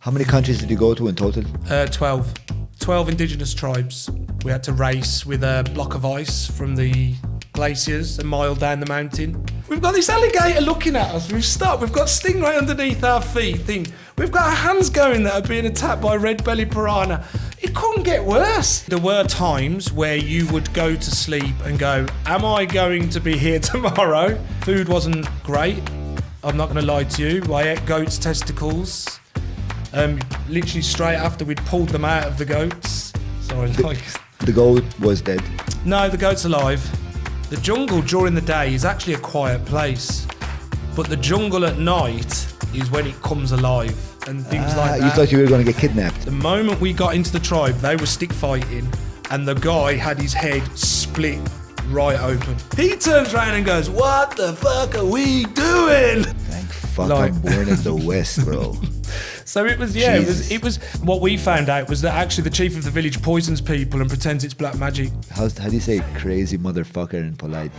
How many countries did you go to in total? 12. 12 indigenous tribes. We had to race with a block of ice from the glaciers a mile down the mountain. We've got this alligator looking at us. We've stopped. We've got stingray underneath our feet. We've got our hands going that are being attacked by red-bellied piranha. It couldn't get worse. There were times where you would go to sleep and go, am I going to be here tomorrow? Food wasn't great. I'm not going to lie to you. I ate goat's testicles. Literally straight after we'd pulled them out of the goats. Sorry, The goat was dead. No, the goat's alive. The jungle during the day is actually a quiet place, but the jungle at night is when it comes alive and things like that. You thought you were going to get kidnapped. The moment we got into the tribe, they were stick fighting, and the guy had his head split right open. He turns around and goes, "What the fuck are we doing?" Thank fuck I'm born in the West, bro. So it was, yeah, it was. What we found out was that actually the chief of the village poisons people and pretends it's black magic. How do you say crazy motherfucker in polite?